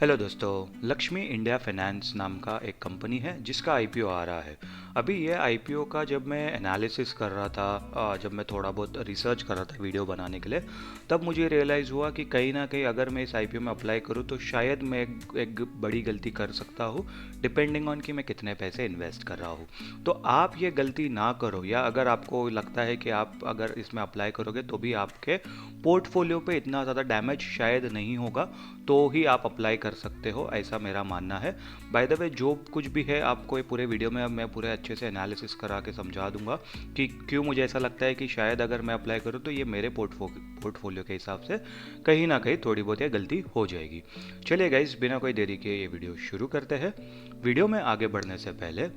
Hello दोस्तों, Lakshmi India finance नाम का एक कंपनी है जिसका आईपीओ आ रहा है। अभी ये आईपीओ का जब मैं एनालिसिस कर रहा था, जब मैं थोड़ा बहुत रिसर्च कर रहा था वीडियो बनाने के लिए, तब मुझे रियलाइज़ हुआ कि कहीं ना कहीं अगर मैं इस आईपीओ में अप्लाई करूँ तो शायद मैं एक बड़ी गलती कर सकता हूँ, डिपेंडिंग ऑन कि मैं कितने पैसे इन्वेस्ट कर रहा हूँ। तो आप ये गलती ना करो, या अगर आपको लगता है कि आप अगर इसमें अप्लाई करोगे तो भी आपके पोर्टफोलियो पे इतना ज़्यादा डैमेज शायद नहीं होगा, तो ही आप अप्लाई कर सकते हो, ऐसा मेरा मानना है। बाय द वे, जो कुछ भी है आपको ये पूरे वीडियो में मैं पूरे अच्छे से एनालिसिस करा के समझा दूंगा कि क्यों मुझे ऐसा लगता है कि शायद अगर मैं अप्लाई करूँ तो ये मेरे पोर्टफोलियो के हिसाब से कहीं ना कहीं थोड़ी बहुत ये गलती हो जाएगी। चलिए गाइस, बिना कोई देरी के ये वीडियो शुरू करते हैं। वीडियो में आगे बढ़ने से पहले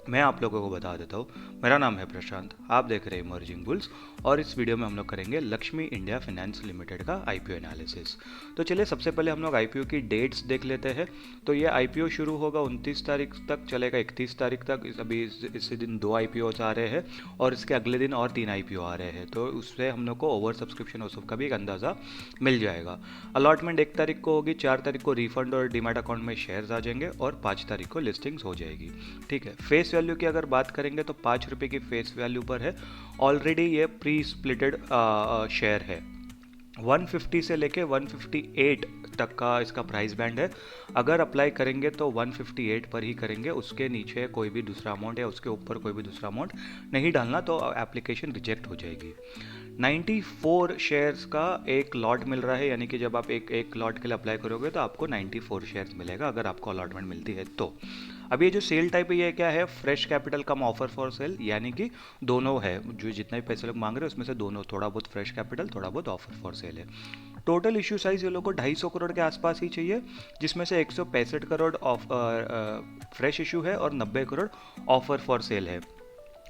मैं आप लोगों को बता देता हूँ, मेरा नाम है प्रशांत, आप देख रहे हैं इमर्जिंग बुल्स, और इस वीडियो में हम लोग करेंगे लक्ष्मी इंडिया फाइनेंस लिमिटेड का आईपीओ एनालिसिस। तो चलिए, सबसे पहले हम लोग आईपीओ की डेट्स देख लेते हैं। तो ये आईपीओ शुरू होगा 29 तारीख तक, चलेगा 31 तारीख तक। अभी इसी दिन 2 आईपीओ आ रहे हैं और इसके अगले दिन और 3 आईपीओ आ रहे हैं, तो उससे हम लोग को ओवर सब्सक्रिप्शन और सबका भी एक अंदाज़ा मिल जाएगा। अलॉटमेंट 1 तारीख को होगी, 4 तारीख को रिफंड और डीमैट अकाउंट में शेयर्स आ जाएंगे और 5 तारीख को लिस्टिंग्स हो जाएगी। ठीक है, फेस वैल्यू की अगर बात करेंगे तो 5 रुपये की फेस वैल्यू पर है। ऑलरेडी ये प्री स्प्लिटेड शेयर है। 150 से लेके 158 तक का इसका प्राइस बैंड है। अगर अप्लाई करेंगे तो 158 पर ही करेंगे, उसके नीचे कोई भी दूसरा अमाउंट या उसके ऊपर कोई भी दूसरा अमाउंट नहीं डालना, तो एप्लीकेशन रिजेक्ट हो जाएगी। 94 शेयर्स का एक लॉट मिल रहा है, यानी कि जब आप एक लॉट के लिए अप्लाई करोगे तो आपको 94 शेयर्स मिलेगा अगर आपको अलॉटमेंट मिलती है तो। अब ये जो सेल टाइप है ये क्या है? Fresh capital come offer for sale, यानी कि दोनों है। जो जितना भी पैसे लोग मांग रहे हैं उसमें से दोनों, थोड़ा बहुत फ्रेश कैपिटल, थोड़ा बहुत ऑफर फॉर सेल है। टोटल इश्यू साइज ये लोग को 250 करोड़ के आसपास ही चाहिए, जिसमें से 165 करोड़ ऑफ फ्रेश इशू है और 90 करोड़ ऑफर फॉर सेल है।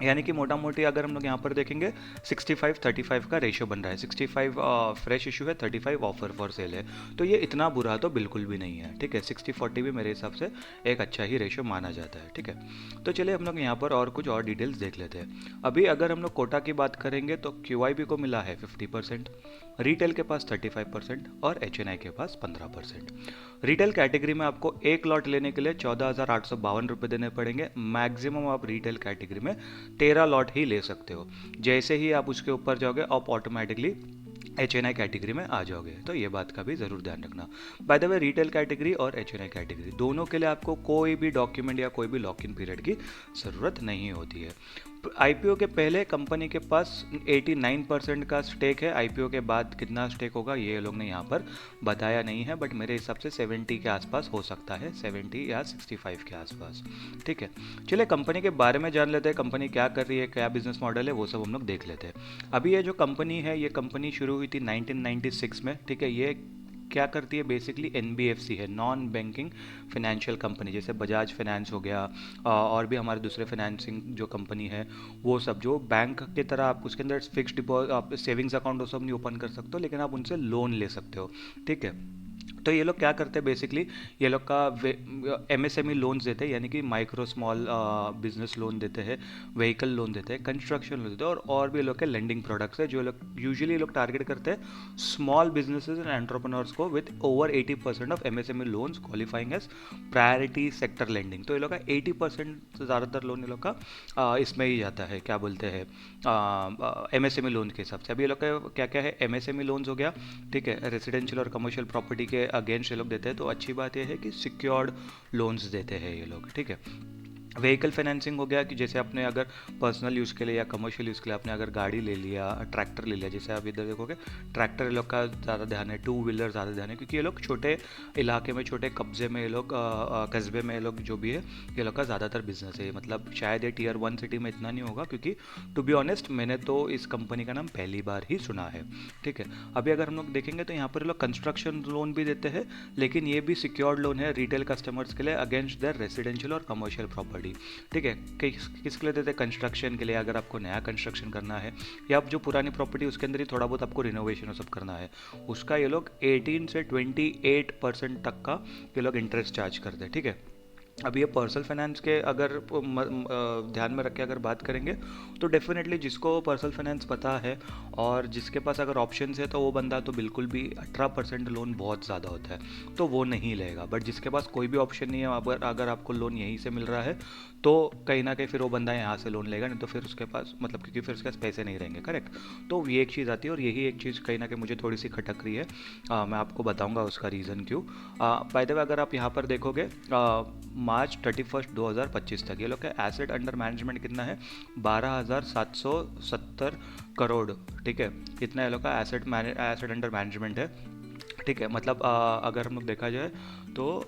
यानी कि मोटा मोटी अगर हम लोग यहाँ पर देखेंगे 65-35 का रेशियो बन रहा है। 65 फ्रेश इशू है, 35 ऑफर फॉर सेल है। तो ये इतना बुरा तो बिल्कुल भी नहीं है। ठीक है, 60-40 भी मेरे हिसाब से एक अच्छा ही रेशियो माना जाता है। ठीक है, तो चलिए हम लोग यहाँ पर और कुछ और डिटेल्स देख लेते हैं। अभी अगर हम लोग कोटा की बात करेंगे तो क्यूआईबी को मिला है 50%, रिटेल के पास 35% और एचएनआई के पास 15%। रिटेल कैटेगरी में आपको एक लॉट लेने के लिए 14,852 रुपये देने पड़ेंगे। मैक्सिमम आप रिटेल कैटेगरी में 13 लॉट ही ले सकते हो। जैसे ही आप उसके ऊपर जाओगे आप ऑटोमेटिकली एच कैटेगरी में आ जाओगे, तो ये बात का भी ज़रूर ध्यान रखना। Bye the way, retail category और एच कैटेगरी दोनों के लिए आपको कोई भी डॉक्यूमेंट या कोई भी लॉक इन पीरियड की ज़रूरत नहीं होती है। आईपीओ के पहले कंपनी के पास 89% का स्टेक है। आईपीओ के बाद कितना स्टेक होगा ये लोग ने यहाँ पर बताया नहीं है, बट मेरे हिसाब से 70 के आसपास हो सकता है, 70 या 65 के आसपास। ठीक है, चलिए कंपनी के बारे में जान लेते हैं। कंपनी क्या कर रही है, क्या बिजनेस मॉडल है, वो सब हम लोग देख लेते हैं। अभी ये जो कंपनी है, ये कंपनी शुरू हुई थी 1996 में। ठीक है, ये क्या करती है? बेसिकली एनबीएफसी है, नॉन बैंकिंग फाइनेंशियल कंपनी, जैसे बजाज फाइनेंस हो गया, और भी हमारे दूसरे फाइनेंसिंग जो कंपनी है, वो सब जो बैंक की तरह आप उसके अंदर फिक्स डिपॉजिट, आप सेविंग्स अकाउंट वो सब नहीं ओपन कर सकते हो, लेकिन आप उनसे लोन ले सकते हो। ठीक है, तो ये लोग क्या करते हैं बेसिकली, ये लोग का एमएसएमई लोन्स देते हैं, यानी कि माइक्रो स्मॉल बिजनेस लोन देते हैं, व्हीकल लोन देते हैं, कंस्ट्रक्शन लोन देते हैं, और भी लोग के लेंडिंग प्रोडक्ट्स है जो लोग यूजुअली लोग टारगेट करते हैं स्मॉल बिजनेसेस एंड एंटरप्रेन्योर्स को, with over 80% of MSME loans qualifying as priority sector lending. तो ये लोग का 80% से ज़्यादातर लोन ये लोग का इसमें ही जाता है, क्या बोलते हैं, एमएसएमई लोन के हिसाब से। अभी ये लोग का क्या क्या है? एमएसएमई लोन्स हो गया, ठीक है, रेजिडेंशियल और कमर्शियल प्रॉपर्टी के अगेंस्ट ये लोग देते हैं, तो अच्छी बात यह है कि सिक्योर्ड लोन्स देते हैं ये लोग। ठीक है, व्हीकल फाइनेंसिंग हो गया कि जैसे आपने अगर पर्सनल यूज़ के लिए या कमर्शियल यूज़ के लिए आपने अगर गाड़ी ले लिया, ट्रैक्टर ले लिया, जैसे आप इधर देखोगे ट्रैक्टर ये लोग का ज़्यादा ध्यान है, टू व्हीलर ज़्यादा ध्यान है, क्योंकि ये लोग छोटे इलाके में, छोटे कब्जे में, ये लोग कस्बे में, ये लोग जो भी है, ये लोग का ज़्यादातर बिजनेस है। मतलब शायद ये टीयर 1 सिटी में इतना नहीं होगा, क्योंकि टू बी ऑनेस्ट मैंने तो इस कंपनी का नाम पहली बार ही सुना है। ठीक है, अभी अगर हम लोग देखेंगे तो यहाँ पर ये लोग कंस्ट्रक्शन लोन भी देते हैं, लेकिन ये भी सिक्योर्ड लोन है रिटेल कस्टमर्स के लिए अगेंस्ट देयर रेजिडेंशियल और कमर्शियल प्रॉपर्टी। ठीक है, किसके लिए देते हैं? कंस्ट्रक्शन के लिए, अगर आपको नया कंस्ट्रक्शन करना है या आप जो पुरानी प्रॉपर्टी उसके अंदर ही थोड़ा बहुत आपको रिनोवेशन और सब करना है, उसका ये लोग 18 से 28% तक का ये लोग इंटरेस्ट चार्ज करते हैं। ठीक है, अब ये पर्सनल फाइनेंस के अगर ध्यान में रख के अगर बात करेंगे तो डेफिनेटली जिसको पर्सनल फाइनेंस पता है और जिसके पास अगर ऑप्शंस है तो वो बंदा तो बिल्कुल भी 18% लोन बहुत ज़्यादा होता है तो वो नहीं लेगा। बट जिसके पास कोई भी ऑप्शन नहीं है, अगर आपको लोन यहीं से मिल रहा है तो कहीं ना कहीं फिर वो बंदा यहाँ से लोन लेगा, नहीं तो फिर उसके पास मतलब क्योंकि फिर उसके पास पैसे नहीं रहेंगे। करेक्ट। तो ये एक चीज़ आती है और यही एक चीज़ कहीं ना कहीं मुझे थोड़ी सी खटक रही है। मैं आपको बताऊंगा उसका रीज़न क्यों। बाय द वे अगर आप यहाँ पर देखोगे मार्च 31 2025 तक ये लोग का एसेट अंडर मैनेजमेंट कितना है, 12,770 करोड़। ठीक है, इतना ये लोग का एसेट अंडर मैनेजमेंट है। ठीक है, मतलब अगर हम लोग देखा जाए तो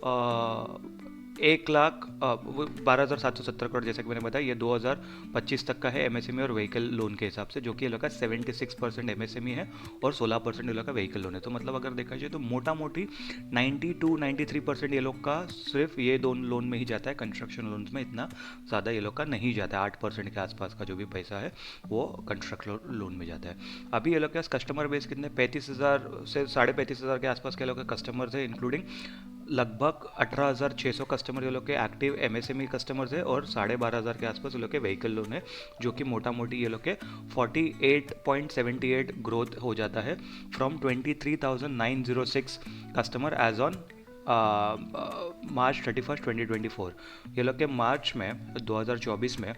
1,12,770 करोड़, जैसे कि मैंने बताया ये 2025 तक का है एमएसएमई और व्हीकल लोन के हिसाब से, जो कि ये लोग का 76% एमएसएमई है और 16% ये लोग का व्हीकल लोन है। तो मतलब अगर देखा जाए तो मोटा मोटी 92-93% ये लोग का सिर्फ ये दोनों लोन में ही जाता है। कंस्ट्रक्शन लोन में इतना ज़्यादा ये लोग का नहीं जाता है, 8% के आसपास का जो भी पैसा है वो कंस्ट्रक्शन लोन में जाता है। अभी ये लोग के पास कस्टमर बेस कितने, 35,000 से 35,500 के आसपास के लोग के कस्टमर्स है, इंक्लूडिंग लगभग 18,600 कस्टमर ये लोग के एक्टिव एमएसएमई कस्टमर्स है और 12,500 के आसपास ये लोग के व्हीकल लोन है, जो कि मोटा मोटी ये लोग के 48.78 ग्रोथ हो जाता है from 23,906 customer as on March 31 2024। ये लोग के मार्च में 2024 में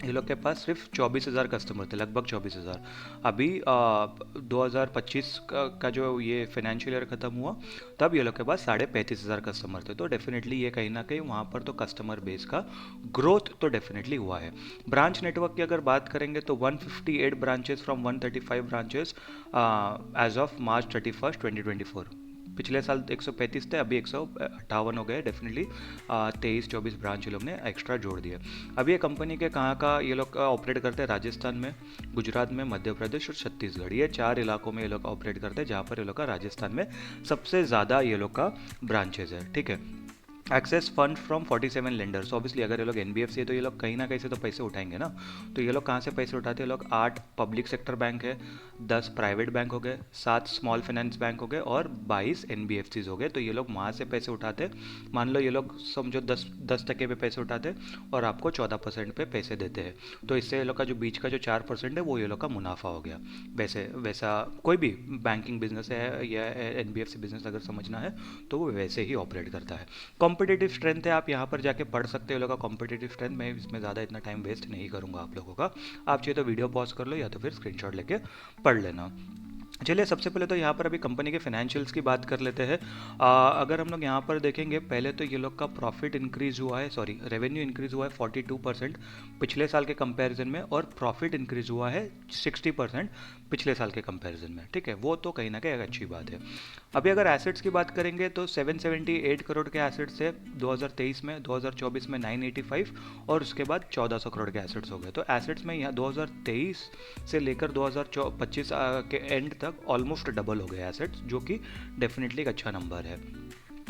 ये लोग के पास सिर्फ 24,000 कस्टमर थे, लगभग 24,000। अभी 2025 का जो ये फाइनेंशियल ईयर ख़त्म हुआ तब ये लोग के पास 35,500 कस्टमर थे। तो डेफिनेटली ये कहीं ना कहीं वहाँ पर तो कस्टमर बेस का ग्रोथ तो डेफिनेटली हुआ है। ब्रांच नेटवर्क की अगर बात करेंगे तो 158 branches from 135 branches as of March 31 2024। पिछले साल 135 थे, अभी 158 हो गए। डेफिनेटली 23-24 ब्रांच ये लोग ने एक्स्ट्रा जोड़ दिए। अभी ये कंपनी के कहाँ का ये लोग ऑपरेट करते हैं, राजस्थान में, गुजरात में, मध्य प्रदेश और छत्तीसगढ़, ये 4 इलाकों में ये लोग ऑपरेट करते हैं, जहाँ पर ये लोग का राजस्थान में सबसे ज़्यादा ये लोग का ब्रांचेज है। ठीक है। Access fund from 47 lenders. Obviously अगर ये लोग एनबीएफसी है तो ये लोग कहीं ना कहीं से तो पैसे उठाएंगे ना। तो ये लोग कहाँ से पैसे उठाते हैं, ये लोग 8 पब्लिक सेक्टर बैंक है, 10 प्राइवेट बैंक हो गए, 7 स्मॉल फाइनेंस बैंक हो गए और 22 एनबीएफसीज हो गए। तो ये लोग वहाँ से पैसे उठाते। मान लो ये लोग समझो 10% पे पैसे उठाते और आपको 14% पे पैसे देते हैं। तो इससे ये लोग का जो बीच का जो 4% है वो ये लोग का मुनाफा हो गया। वैसे वैसा कोई भी बैंकिंग बिजनेस है या एनबीएफसी बिजनेस अगर समझना है तो वो वैसे ही ऑपरेट करता है। कॉम्पिटिटिव स्ट्रेंथ है, आप यहाँ पर जाके पढ़ सकते हो लोगों का कॉम्पिटिटिव स्ट्रेंथ। मैं इसमें ज़्यादा इतना टाइम वेस्ट नहीं करूँगा आप लोगों का। आप चाहिए तो वीडियो पॉज कर लो या तो फिर स्क्रीनशॉट लेके पढ़ लेना। चलिए सबसे पहले तो यहाँ पर अभी कंपनी के फाइनेंशियल्स की बात कर लेते हैं। अगर हम लोग यहाँ पर देखेंगे, पहले तो ये लोग का प्रॉफिट इंक्रीज हुआ है, सॉरी रेवेन्यू इंक्रीज हुआ है 42% पिछले साल के कंपैरिजन में, और प्रॉफिट इंक्रीज हुआ है 60% पिछले साल के कंपैरिजन में। ठीक है, वो तो कहीं ना कहीं एक अच्छी बात है। अभी अगर एसेट्स की बात करेंगे तो 778 करोड़ के एसेट्स है 2023 में, 2024 में 985 और उसके बाद 1400 करोड़ के एसेट्स हो गए। तो एसेट्स में यहाँ 2023 से लेकर 2025 के एंड तक ऑलमोस्ट डबल हो गए एसेट्स, जो कि डेफिनेटली एक अच्छा नंबर है।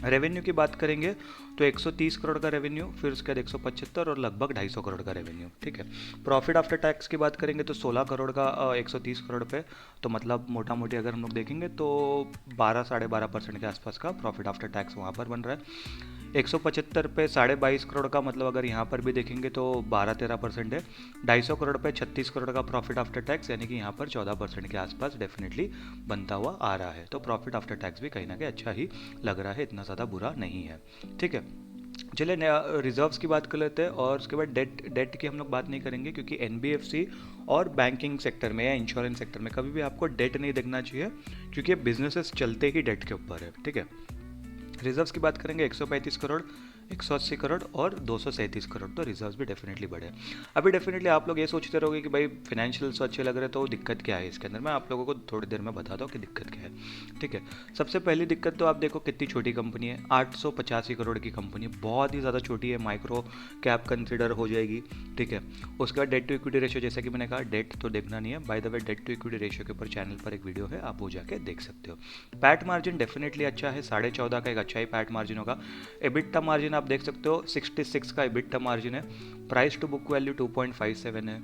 रेवेन्यू की बात करेंगे तो 130 करोड़ का रेवेन्यू, फिर उसके बाद 175 और लगभग 250 करोड़ का रेवेन्यू। ठीक है। प्रॉफिट आफ्टर टैक्स की बात करेंगे तो 16 करोड़ का 130 करोड़ पे, तो मतलब मोटा मोटी अगर हम लोग देखेंगे तो 12-12.5% के आसपास का प्रॉफिट आफ्टर टैक्स वहाँ पर बन रहा है। 175 पे 22.5 करोड़ का, मतलब अगर यहाँ पर भी देखेंगे तो 12-13% है। 250 करोड़ पे 36 करोड़ का प्रॉफिट आफ्टर टैक्स, यानी कि यहाँ पर 14% के आसपास डेफिनेटली बनता हुआ आ रहा है। तो प्रॉफिट आफ्टर टैक्स भी कहीं ना कहीं अच्छा ही लग रहा है, इतना ज़्यादा बुरा नहीं है। ठीक है। चलिए रिजर्व्स की बात कर लेते हैं और उसके बाद डेट की हम लोग बात नहीं करेंगे, क्योंकि एनबीएफसी और बैंकिंग सेक्टर में या इंश्योरेंस सेक्टर में कभी भी आपको डेट नहीं देखना चाहिए, क्योंकि बिजनेसेस चलते ही डेट के ऊपर है। ठीक है। रिजर्व्स की बात करेंगे 135 करोड़, 180 करोड़ और 237 करोड़, तो रिजर्व्स भी डेफिनेटली बढ़े। अभी डेफिनेटली आप लोग ये सोचते रहोगे कि भाई फाइनेंशियल्स अच्छे लग रहे तो दिक्कत क्या है इसके अंदर। मैं आप लोगों को थोड़ी देर में बताता हूँ कि दिक्कत क्या है। ठीक है। सबसे पहली दिक्कत तो आप देखो कितनी छोटी कंपनी है, 885 करोड़ की कंपनी, बहुत ही ज़्यादा छोटी है, माइक्रो कैप कंसिडर हो जाएगी। ठीक है। उसके बाद डेट टू इक्विटी रेशियो, जैसे कि मैंने कहा डेट तो देखना नहीं है, by the way debt to equity ratio के ऊपर चैनल पर एक वीडियो है, आप वो जाके देख सकते हो। पैट मार्जिन डेफिनेटली अच्छा है, 14.5 का एक अच्छा ही पैट मार्जिन होगा। एबिटा मार्जिन आप देख सकते हो 66 का एबिटा मार्जिन है। प्राइस टू बुक वैल्यू 2.57 है।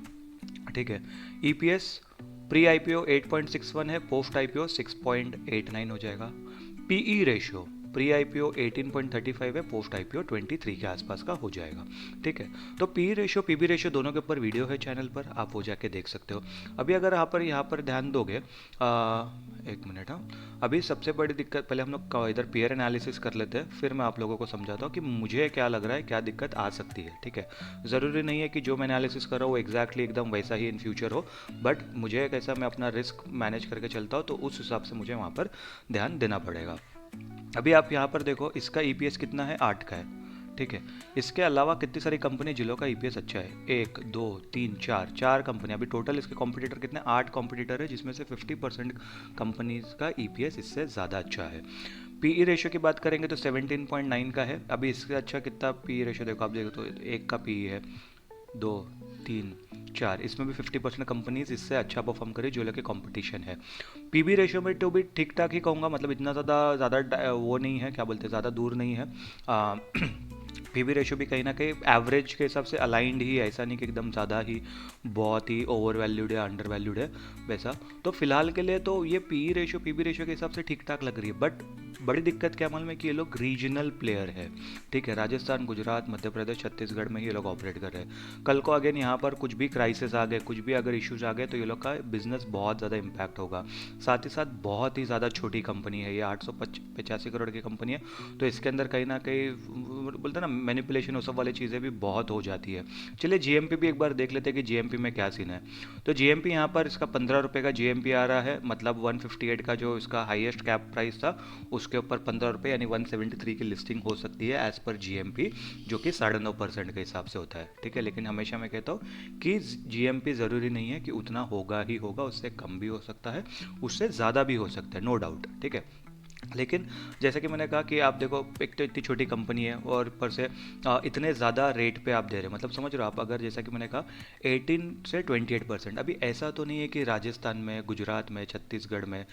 ठीक है। ईपीएस प्री आईपीओ 8.61 है, पोस्ट आईपीओ 6.89 हो जाएगा। पीई रेशियो प्री आईपीओ 18.35 है, पोस्ट आईपीओ 23 के आसपास का हो जाएगा। ठीक है, तो पी रेशो पीबी रेशो दोनों के ऊपर वीडियो है चैनल पर, आप वो जाके देख सकते हो। अभी अगर यहाँ पर ध्यान दोगे, एक मिनट, हाँ, अभी सबसे बड़ी दिक्कत, पहले हम लोग इधर पेयर एनालिसिस कर लेते हैं, फिर मैं आप लोगों को समझाता हूँ कि मुझे क्या लग रहा है, क्या दिक्कत आ सकती है। ठीक है, ज़रूरी नहीं है कि जो मैं एनालिसिस कर रहा हूँ वो एग्जैक्टली एकदम वैसा ही इन फ्यूचर हो, बट मुझे कैसा, मैं अपना रिस्क मैनेज करके चलता हूँ, तो उस हिसाब से मुझे वहाँ पर ध्यान देना पड़ेगा। अभी आप यहाँ पर देखो, इसका ईपीएस कितना है, 8 का है। ठीक है, इसके अलावा कितनी सारी कंपनी जिलों का ईपीएस अच्छा है, 1 2 3 4, 4 कंपनी, अभी टोटल इसके कॉम्पिटिटर कितने, 8 कॉम्पिटिटर है, जिसमें से 50% कंपनीज का ईपीएस इससे ज़्यादा अच्छा है। पीई रेशियो की बात करेंगे तो 17.9 का है। अभी इससे अच्छा कितना पीई रेशियो, देखो आप देखो तो एक का पीई है, 2 3 4, इसमें भी 50% कंपनीज इससे अच्छा परफॉर्म करे जो लोग कंपटीशन है। पीबी रेशियो में तो भी ठीक ठाक ही कहूँगा, मतलब इतना ज़्यादा ज़्यादा वो नहीं है, क्या बोलते हैं, ज़्यादा दूर नहीं है। पीबी रेशियो भी कहीं ना कहीं एवरेज के हिसाब से अलाइंड ही है, ऐसा नहीं कि एकदम ज़्यादा ही बहुत ही ओवर वैल्यूड है, अंडर वैल्यूड है वैसा। तो फिलहाल के लिए तो ये पीबी रेशियो के हिसाब से ठीक ठाक लग रही है, बट बड़ी दिक्कत क्या मालूम है कि ये लोग रीजनल प्लेयर है। ठीक है, राजस्थान, गुजरात, मध्य प्रदेश, छत्तीसगढ़ में ही ये लोग ऑपरेट कर रहे हैं। कल को अगेन यहाँ पर कुछ भी क्राइसिस आ गए, कुछ भी अगर इश्यूज आ गए, तो ये लोग का बिजनेस बहुत ज़्यादा इम्पैक्ट होगा। साथ ही साथ बहुत ही ज़्यादा छोटी कंपनी है ये, 885 करोड़ की कंपनी है, तो इसके अंदर कहीं ना कहीं बोलते हैं ना मैनिपुलेशन, वो सब वाली चीज़ें भी बहुत हो जाती है। चलिए जीएमपी भी एक बार देख लेते हैं कि जीएमपी में क्या सीन है। तो जीएमपी यहाँ पर इसका 15 रुपये का जीएमपी आ रहा है, मतलब 158 का जो इसका हाईएस्ट कैप प्राइस था उसके ऊपर 15 रुपये यानी 173 की लिस्टिंग हो सकती है एज पर जीएमपी, जो कि 9.5% के हिसाब से होता है। ठीक है, लेकिन हमेशा मैं कहता हूँ कि जीएमपी ज़रूरी नहीं है कि उतना होगा ही होगा, उससे कम भी हो सकता है, उससे ज़्यादा भी हो सकता है, नो डाउट। ठीक है, लेकिन जैसे कि मैंने कहा कि आप देखो, एक तो इतनी छोटी कंपनी है और ऊपर से इतने ज़्यादा रेट पे आप दे रहे हो, मतलब समझ रहे हो आप, अगर जैसा कि मैंने कहा 18 से 28%, अभी ऐसा तो नहीं है कि राजस्थान में, गुजरात में, छत्तीसगढ़ में,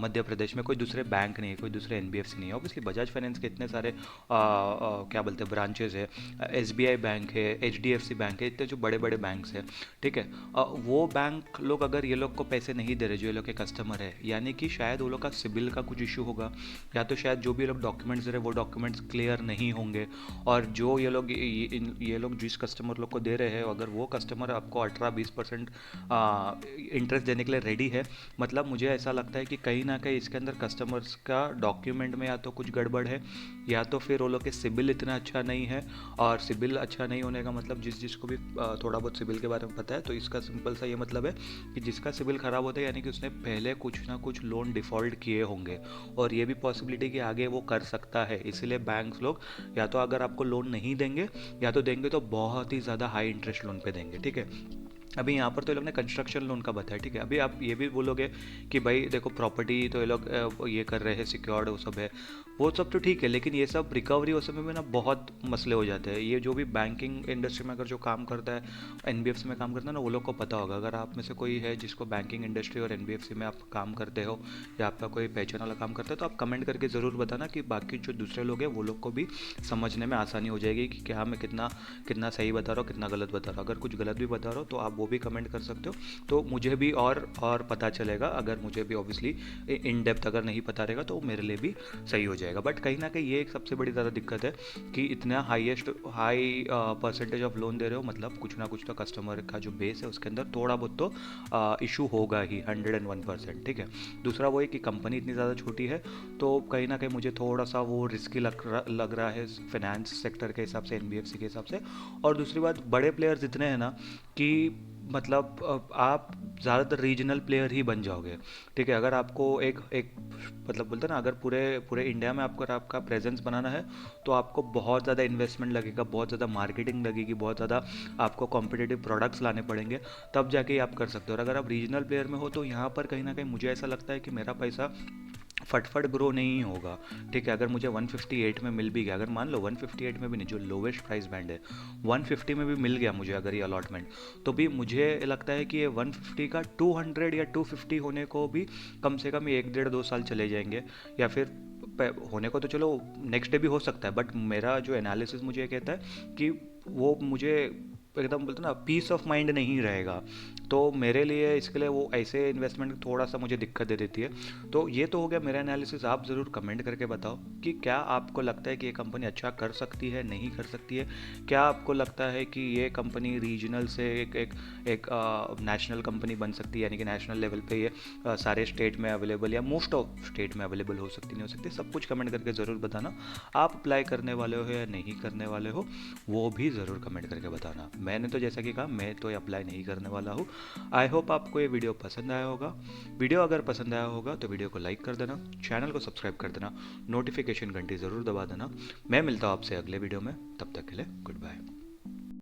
मध्य प्रदेश में कोई दूसरे बैंक नहीं है, कोई दूसरे एनबीएफसी नहीं है। ऑब्वियसली बजाज फाइनेंस के इतने सारे क्या बोलते हैं ब्रांचेज है, एसबीआई बैंक है, एचडीएफसी बैंक है, इतने जो बड़े बड़े बैंक्स हैं। ठीक है, वो बैंक लोग अगर ये लोग को पैसे नहीं दे रहे जो ये लोग के कस्टमर है, यानी कि शायद वो लोग का सिबिल का कुछ इशू होगा, या तो शायद जो भी लोग डॉक्यूमेंट्स दे रहे वो डॉक्यूमेंट्स क्लियर नहीं होंगे, और जो ये लोग जिस कस्टमर लोग को दे रहे हैं, अगर वो कस्टमर आपको 18-20% इंटरेस्ट देने के लिए रेडी है, मतलब मुझे ऐसा लगता है कि कहीं ना कहीं इसके अंदर कस्टमर्स का डॉक्यूमेंट में या तो कुछ गड़बड़ है, या तो फिर वो लोग के सिबिल इतना अच्छा नहीं है। और सिबिल अच्छा नहीं होने का मतलब, जिसको भी थोड़ा बहुत सिबिल के बारे में पता है, तो इसका सिंपल सा ये मतलब है कि जिसका सिबिल ख़राब होता है, यानी कि उसने पहले कुछ ना कुछ लोन डिफ़ॉल्ट किए होंगे, और ये भी पॉसिबिलिटी कि आगे वो कर सकता है। इसीलिए बैंक्स लोग या तो अगर आपको लोन नहीं देंगे, या तो देंगे तो बहुत ही ज़्यादा हाई इंटरेस्ट लोन पे देंगे। ठीक है, अभी यहाँ पर तो ये लोग ने कंस्ट्रक्शन लोन का बताया। ठीक है, अभी आप ये भी बोलोगे कि भाई देखो प्रॉपर्टी तो ये लोग ये कर रहे हैं, सिक्योर्ड वो सब है, वो सब तो ठीक है, लेकिन ये सब रिकवरी उस समय में ना बहुत मसले हो जाते हैं। ये जो भी बैंकिंग इंडस्ट्री में अगर जो काम करता है, एनबीएफसी में काम करता है ना, वो लोग को पता होगा। अगर आप में से कोई है जिसको बैंकिंग इंडस्ट्री और एनबीएफसी में आप काम करते हो, या आपका कोई पहचान वाला काम करता है, तो आप कमेंट करके ज़रूर बताना, कि बाकी जो दूसरे लोग हैं वो लोग को भी समझने में आसानी हो जाएगी कि क्या मैं कितना कितना सही बता रहा हूँ, कितना गलत बता रहा हूँ। अगर कुछ गलत भी बता रहा हूँ तो आप वो भी कमेंट कर सकते हो, तो मुझे भी और पता चलेगा। अगर मुझे भी ऑब्वियसली इन डेप्थ अगर नहीं पता रहेगा तो मेरे लिए भी सही हो जाएगा। बट कहीं ना कहीं ये एक सबसे बड़ी ज़्यादा दिक्कत है कि इतना हाई परसेंटेज ऑफ लोन दे रहे हो, मतलब कुछ ना कुछ तो कस्टमर का जो बेस है उसके अंदर थोड़ा बहुत तो इशू होगा ही, 101%। ठीक है, दूसरा वो है कि कंपनी इतनी ज़्यादा छोटी है, तो कहीं ना कहीं मुझे थोड़ा सा वो रिस्की लग रहा है फाइनेंस सेक्टर के हिसाब से, एनबीएफसी के हिसाब से। और दूसरी बात, बड़े प्लेयर्स इतने हैं ना कि मतलब आप ज़्यादातर रीजनल प्लेयर ही बन जाओगे। ठीक है, अगर आपको एक एक मतलब बोलते हैं ना, अगर पूरे पूरे इंडिया में आपको आपका प्रेजेंस बनाना है, तो आपको बहुत ज़्यादा इन्वेस्टमेंट लगेगा, बहुत ज़्यादा मार्केटिंग लगेगी, बहुत ज़्यादा आपको कॉम्पिटिटिव प्रोडक्ट्स लाने पड़ेंगे, तब जाके ही आप कर सकते हो। और अगर आप रीजनल प्लेयर में हो, तो यहाँ पर कहीं ना कहीं मुझे ऐसा लगता है कि मेरा पैसा फटफट ग्रो नहीं होगा। ठीक है, अगर मुझे 158 में मिल भी गया, अगर मान लो 158 में भी नहीं, जो लोवेस्ट प्राइस बैंड है 150 में भी मिल गया मुझे अगर ये अलॉटमेंट, तो भी मुझे लगता है कि ये 150 का 200 या 250 होने को भी कम से कम 1 1.5 2 साल चले जाएंगे, या फिर होने को तो चलो नेक्स्ट डे भी हो सकता है, बट मेरा जो एनालिसिस मुझे कहता है कि वो मुझे एकदम बोलते ना पीस ऑफ माइंड नहीं रहेगा। तो मेरे लिए इसके लिए वो ऐसे इन्वेस्टमेंट थोड़ा सा मुझे दिक्कत दे देती है। तो ये तो हो गया मेरा एनालिसिस। आप ज़रूर कमेंट करके बताओ कि क्या आपको लगता है कि ये कंपनी अच्छा कर सकती है, नहीं कर सकती है। क्या आपको लगता है कि ये कंपनी रीजनल से एक नेशनल कंपनी बन सकती है, यानी कि नेशनल लेवल पे ये सारे स्टेट में अवेलेबल या मोस्ट ऑफ स्टेट में अवेलेबल हो सकती, नहीं हो सकती। सब कुछ कमेंट करके ज़रूर बताना। आप अप्लाई करने वाले हो या नहीं करने वाले हो, वो भी ज़रूर कमेंट करके बताना। मैंने तो जैसा कि कहा, मैं तो अप्लाई नहीं करने वाला हूँ। आई होप आपको ये वीडियो पसंद आया होगा। वीडियो अगर पसंद आया होगा तो वीडियो को लाइक कर देना, चैनल को सब्सक्राइब कर देना, नोटिफिकेशन घंटी ज़रूर दबा देना। मैं मिलता हूँ आपसे अगले वीडियो में, तब तक के लिए गुड बाय।